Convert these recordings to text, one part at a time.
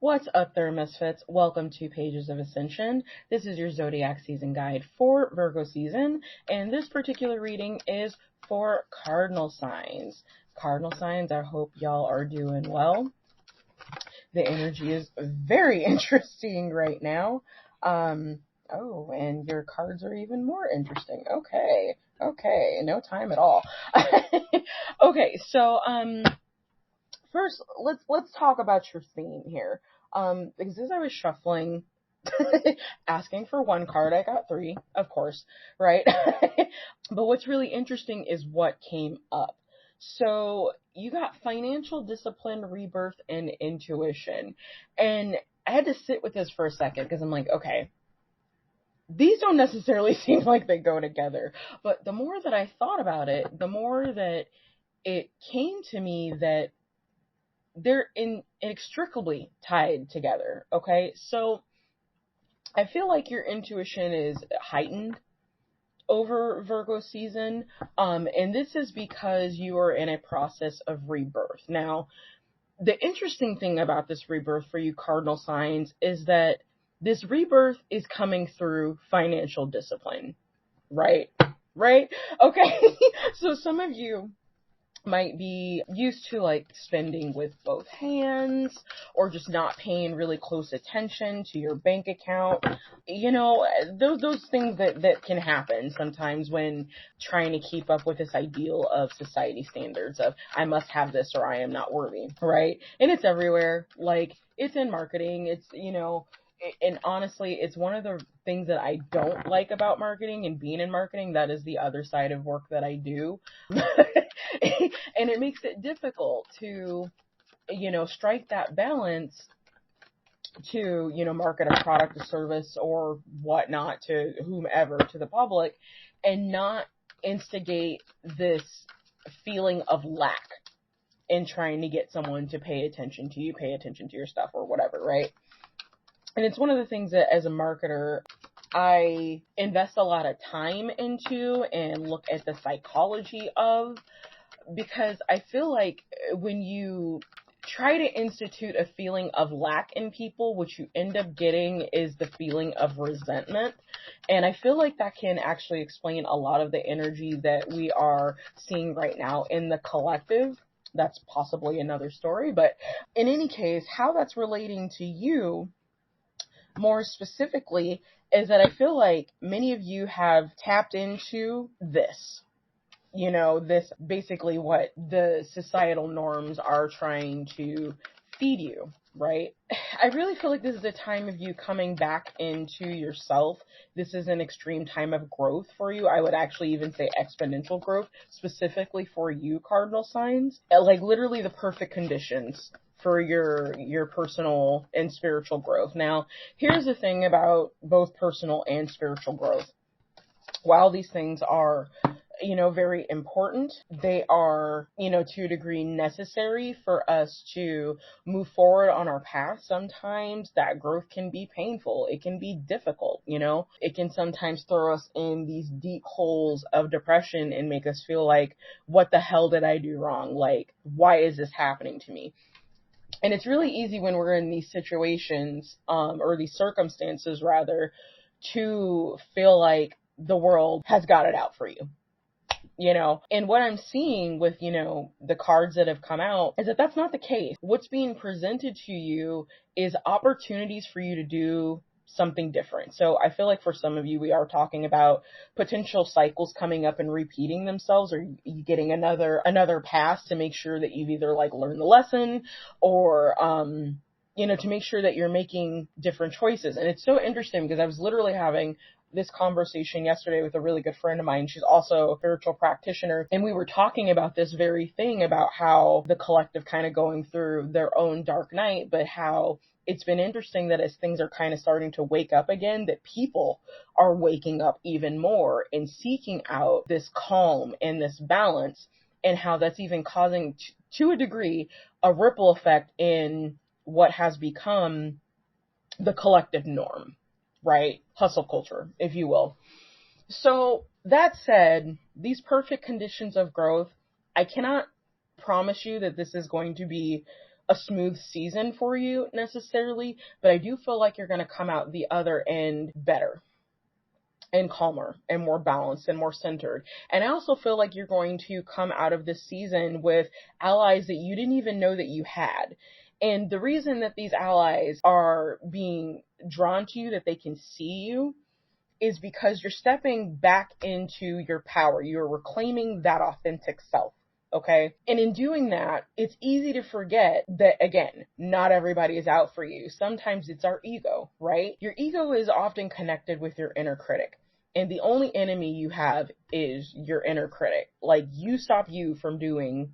What's up there, Misfits? Welcome to Pages of Ascension. This is your zodiac season guide for Virgo season, and this particular reading is for cardinal signs. Cardinal signs, I hope y'all are doing well. The energy is very interesting right now. Oh, and your cards are even more interesting. Okay, no time at all. Okay, so first let's talk about your theme here. Because as I was shuffling, asking for one card, I got three, of course, right? But what's really interesting is what came up. So you got financial discipline, rebirth, and intuition. And I had to sit with this for a second because I'm like, okay, these don't necessarily seem like they go together. But the more that I thought about it, the more that it came to me that they're inextricably tied together, okay? So I feel like your intuition is heightened over Virgo season, and this is because you are in a process of rebirth. Now, the interesting thing about this rebirth for you cardinal signs is that this rebirth is coming through financial discipline, right? Okay, so some of you might be used to like spending with both hands or just not paying really close attention to your bank account. You know, those things that can happen sometimes when trying to keep up with this ideal of society standards of I must have this or I am not worthy, right? And it's everywhere. Like it's in marketing. It's, you know, and honestly, it's one of the things that I don't like about marketing and being in marketing. That is the other side of work that I do. And it makes it difficult to, you know, strike that balance to, you know, market a product or service or whatnot to whomever, to the public, and not instigate this feeling of lack in trying to get someone to pay attention to you, pay attention to your stuff or whatever, right? And it's one of the things that as a marketer, I invest a lot of time into and look at the psychology of, because I feel like when you try to institute a feeling of lack in people, what you end up getting is the feeling of resentment. And I feel like that can actually explain a lot of the energy that we are seeing right now in the collective. That's possibly another story. But in any case, how that's relating to you more specifically is that I feel like many of you have tapped into this. You know, this basically what the societal norms are trying to feed you, right? I really feel like this is a time of you coming back into yourself. This is an extreme time of growth for you. I would actually even say exponential growth, specifically for you, cardinal signs. Like literally the perfect conditions for your personal and spiritual growth. Now, here's the thing about both personal and spiritual growth. While these things are, you know, very important, they are, you know, to a degree necessary for us to move forward on our path. Sometimes that growth can be painful. It can be difficult, you know. It can sometimes throw us in these deep holes of depression and make us feel like, what the hell did I do wrong? Like, why is this happening to me? And it's really easy when we're in these situations, or these circumstances rather, to feel like the world has got it out for you. You know, and what I'm seeing with, you know, the cards that have come out is that that's not the case. What's being presented to you is opportunities for you to do something different. So I feel like for some of you, we are talking about potential cycles coming up and repeating themselves, or you getting another pass to make sure that you've either like learned the lesson or, you know, to make sure that you're making different choices. And it's so interesting because I was literally having this conversation yesterday with a really good friend of mine. She's also a spiritual practitioner. And we were talking about this very thing, about how the collective kind of going through their own dark night, but how it's been interesting that as things are kind of starting to wake up again, that people are waking up even more and seeking out this calm and this balance, and how that's even causing, to a degree, a ripple effect in what has become the collective norm, right? Hustle culture, if you will. So that said, these perfect conditions of growth, I cannot promise you that this is going to be a smooth season for you necessarily, but I do feel like you're going to come out the other end better and calmer and more balanced and more centered. And I also feel like you're going to come out of this season with allies that you didn't even know that you had. And the reason that these allies are being drawn to you, that they can see you, is because you're stepping back into your power. You're reclaiming that authentic self. Okay. And in doing that, it's easy to forget that, again, not everybody is out for you. Sometimes it's our ego, right? Your ego is often connected with your inner critic. And the only enemy you have is your inner critic. Like, you stop you from doing,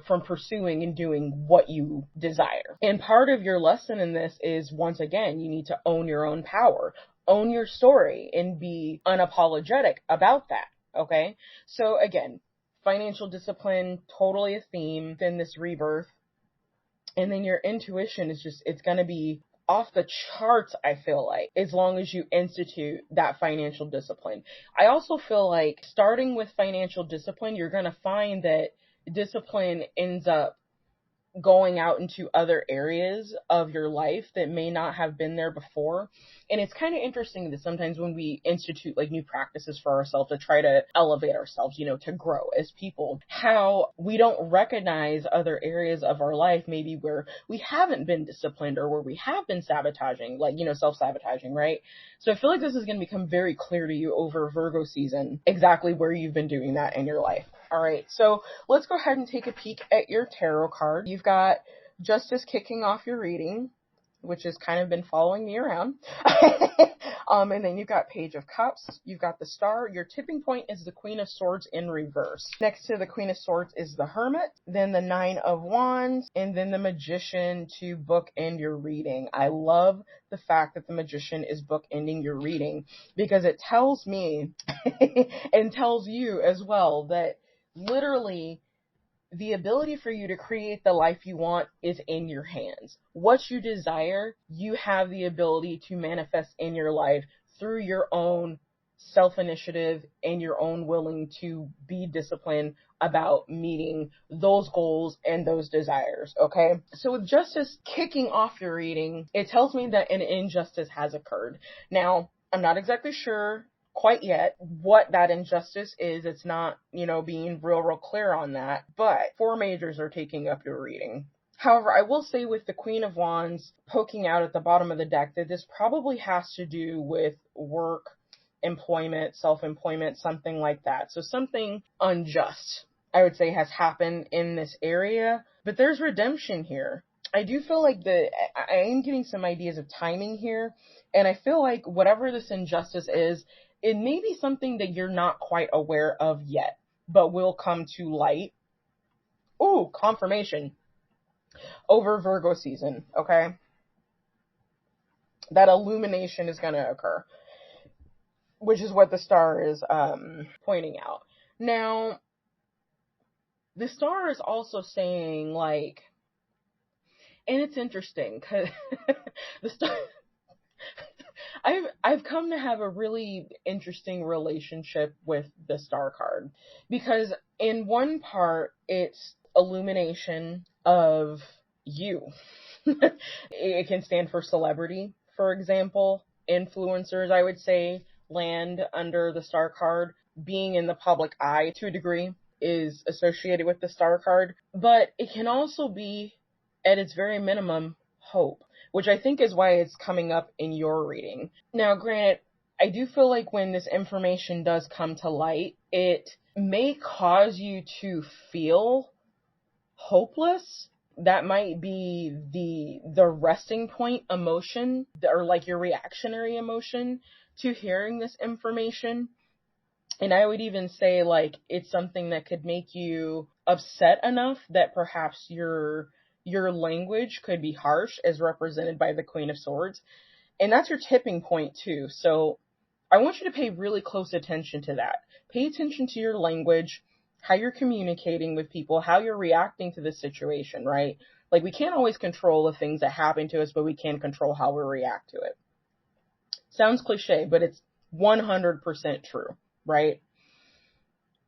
from pursuing and doing what you desire. And part of your lesson in this is, once again, you need to own your own power, own your story, and be unapologetic about that. Okay. So again, financial discipline, totally a theme in this rebirth. And then your intuition is just, it's going to be off the charts, I feel like, as long as you institute that financial discipline. I also feel like starting with financial discipline, you're going to find that discipline ends up going out into other areas of your life that may not have been there before. And it's kind of interesting that sometimes when we institute like new practices for ourselves to try to elevate ourselves, to grow as people, how we don't recognize other areas of our life maybe where we haven't been disciplined or where we have been sabotaging, like, self-sabotaging, right? So I feel like this is going to become very clear to you over Virgo season, exactly where you've been doing that in your life. All right, so let's go ahead and take a peek at your tarot card. You've got Justice kicking off your reading, which has kind of been following me around. And then you've got Page of Cups. You've got the Star. Your tipping point is the Queen of Swords in reverse. Next to the Queen of Swords is the Hermit, then the Nine of Wands, and then the Magician to bookend your reading. I love the fact that the Magician is bookending your reading, because it tells me and tells you as well that literally the ability for you to create the life you want is in your hands. What you desire, you have the ability to manifest in your life through your own self-initiative and your own willing to be disciplined about meeting those goals and those desires, okay? So with Justice kicking off your reading, it tells me that an injustice has occurred. Now, I'm not exactly sure quite yet what that injustice is. It's not, being real clear on that, but 4 majors are taking up your reading. However, I will say with the Queen of Wands poking out at the bottom of the deck that this probably has to do with work, employment, self-employment, something like that. So something unjust, I would say, has happened in this area, but there's redemption here. I do feel like I am getting some ideas of timing here, and I feel like whatever this injustice is, it may be something that you're not quite aware of yet, but will come to light. Ooh, confirmation over Virgo season, okay? That illumination is going to occur, which is what the Star is pointing out. Now, the Star is also saying, like, and it's interesting because the Star... I've come to have a really interesting relationship with the Star card, because in one part it's illumination of you. It can stand for celebrity, for example. Influencers, I would say, land under the Star card. Being in the public eye to a degree is associated with the Star card, but it can also be, at its very minimum, hope, which I think is why it's coming up in your reading. Now, granted, I do feel like when this information does come to light, it may cause you to feel hopeless. That might be the resting point emotion, or like your reactionary emotion to hearing this information. And I would even say, like, it's something that could make you upset enough that perhaps your language could be harsh, as represented by the Queen of Swords. And that's your tipping point too. So I want you to pay really close attention to that. Pay attention to your language, how you're communicating with people, how you're reacting to the situation, right? Like, we can't always control the things that happen to us, but we can control how we react to it. Sounds cliche, but it's 100% true, right?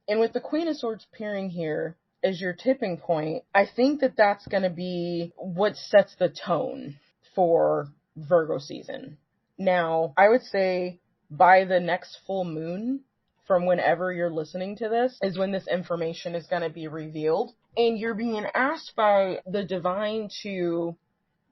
And with the Queen of Swords appearing here, as your tipping point, I think that that's going to be what sets the tone for Virgo season. Now, I would say by the next full moon, from whenever you're listening to this, is when this information is going to be revealed. And you're being asked by the divine to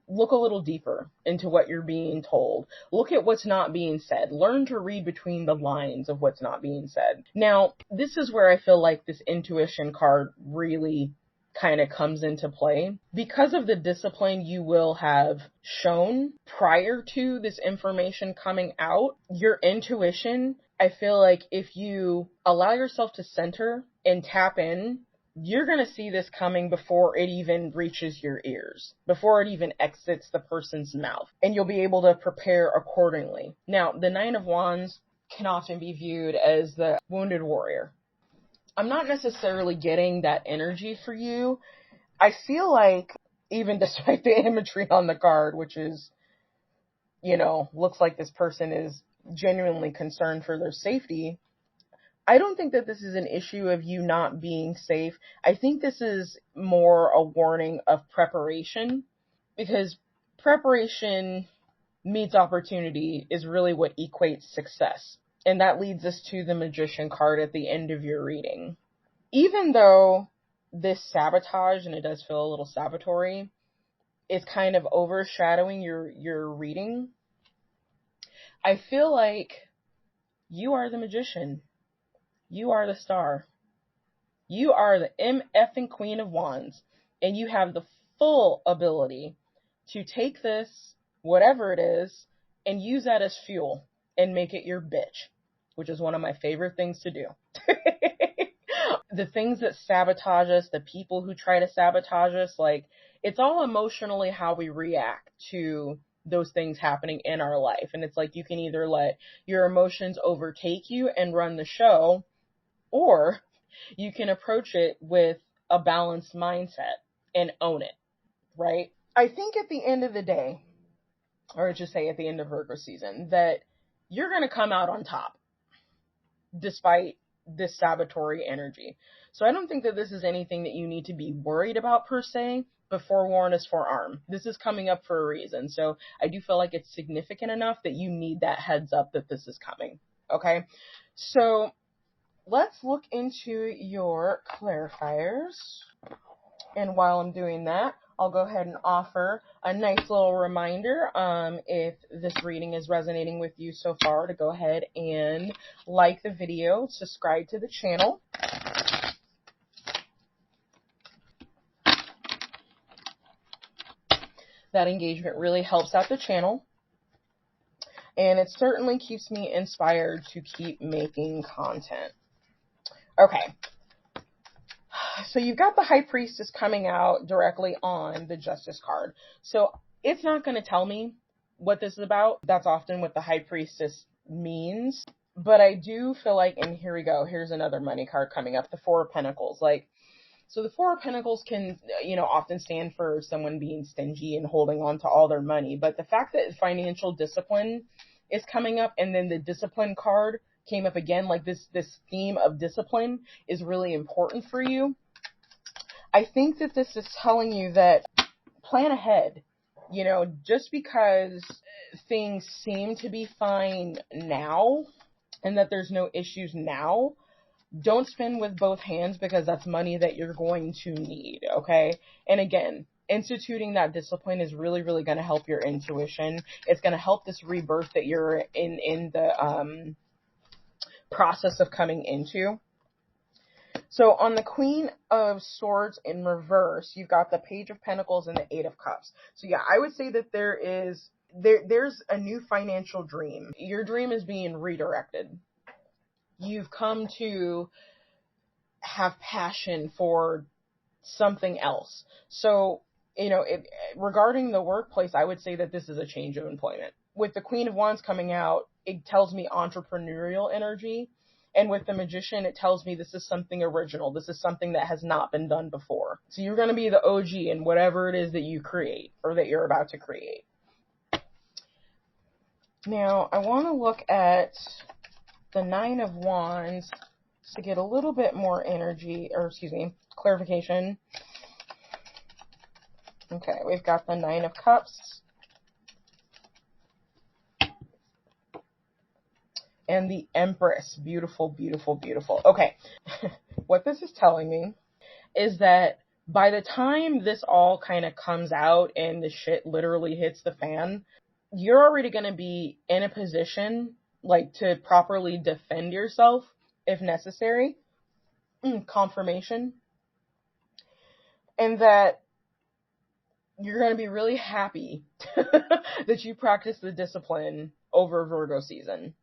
look a little deeper into what you're being told. Look at what's not being said. Learn to read between the lines of what's not being said. Now, this is where I feel like this intuition card really kind of comes into play. Because of the discipline you will have shown prior to this information coming out, your intuition, I feel like if you allow yourself to center and tap in, you're going to see this coming before it even reaches your ears, before it even exits the person's mouth, and you'll be able to prepare accordingly. Now, the Nine of Wands can often be viewed as the wounded warrior. I'm not necessarily getting that energy for you. I feel like, even despite the imagery on the card, which is, looks like this person is genuinely concerned for their safety, I don't think that this is an issue of you not being safe. I think this is more a warning of preparation, because preparation meets opportunity is really what equates success. And that leads us to the Magician card at the end of your reading. Even though this sabotage, and it does feel a little sabotory, is kind of overshadowing your reading, I feel like you are the Magician. You are the star. You are the MFing Queen of Wands, and you have the full ability to take this, whatever it is, and use that as fuel and make it your bitch, which is one of my favorite things to do. The things that sabotage us, the people who try to sabotage us, like, it's all emotionally how we react to those things happening in our life. And it's like you can either let your emotions overtake you and run the show, or you can approach it with a balanced mindset and own it, right? I think at the end of the day, or just say at the end of Virgo season, that you're going to come out on top despite this sabotory energy. So I don't think that this is anything that you need to be worried about per se, but forewarn is forearm. This is coming up for a reason. So I do feel like it's significant enough that you need that heads up that this is coming. Okay? So let's look into your clarifiers. And while I'm doing that, I'll go ahead and offer a nice little reminder, if this reading is resonating with you so far, to go ahead and like the video, subscribe to the channel. That engagement really helps out the channel, and it certainly keeps me inspired to keep making content. Okay. So you've got the High Priestess coming out directly on the Justice card. So it's not going to tell me what this is about. That's often what the High Priestess means. But I do feel like, and here we go, here's another money card coming up, the Four of Pentacles. So the Four of Pentacles can, often stand for someone being stingy and holding on to all their money. But the fact that financial discipline is coming up, and then the Discipline card came up again, like this theme of discipline is really important for you. I think that this is telling you that plan ahead. Just because things seem to be fine now and that there's no issues now, don't spend with both hands, because that's money that you're going to need, okay? And again, instituting that discipline is really, really going to help your intuition. It's going to help this rebirth that you're in the process of coming into. So on the Queen of Swords in reverse, you've got the Page of Pentacles and the Eight of Cups. So yeah, I would say that there's a new financial dream. Your dream is being redirected. You've come to have passion for something else. So, regarding the workplace, I would say that this is a change of employment. With the Queen of Wands coming out, it tells me entrepreneurial energy. And with the Magician, it tells me this is something original. This is something that has not been done before. So you're going to be the OG in whatever it is that you create or that you're about to create. Now, I want to look at the Nine of Wands to get a little bit more energy, or excuse me, clarification. Okay, we've got the Nine of Cups and the Empress. Beautiful, beautiful, beautiful. Okay, what this is telling me is that by the time this all kind of comes out and the shit literally hits the fan, you're already going to be in a position, like, to properly defend yourself if necessary. Confirmation. And that you're going to be really happy that you practice the discipline over Virgo season.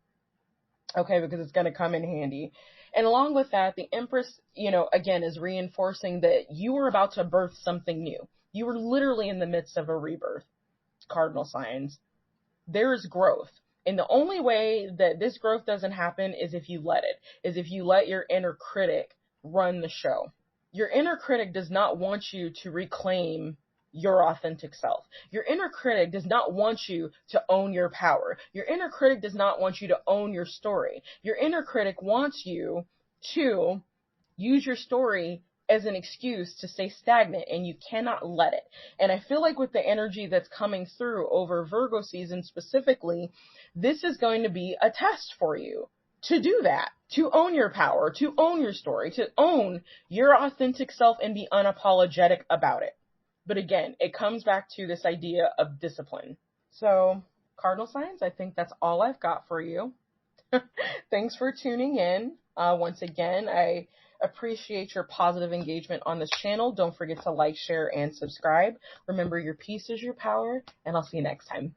Okay, because it's going to come in handy. And along with that, the Empress, again, is reinforcing that you are about to birth something new. You are literally in the midst of a rebirth, cardinal signs. There is growth. And the only way that this growth doesn't happen is if you let it, is if you let your inner critic run the show. Your inner critic does not want you to reclaim your authentic self. Your inner critic does not want you to own your power. Your inner critic does not want you to own your story. Your inner critic wants you to use your story as an excuse to stay stagnant, and you cannot let it. And I feel like with the energy that's coming through over Virgo season specifically, this is going to be a test for you to do that, to own your power, to own your story, to own your authentic self and be unapologetic about it. But again, it comes back to this idea of discipline. So, cardinal signs, I think that's all I've got for you. Thanks for tuning in. Once again, I appreciate your positive engagement on this channel. Don't forget to like, share, and subscribe. Remember, your peace is your power, and I'll see you next time.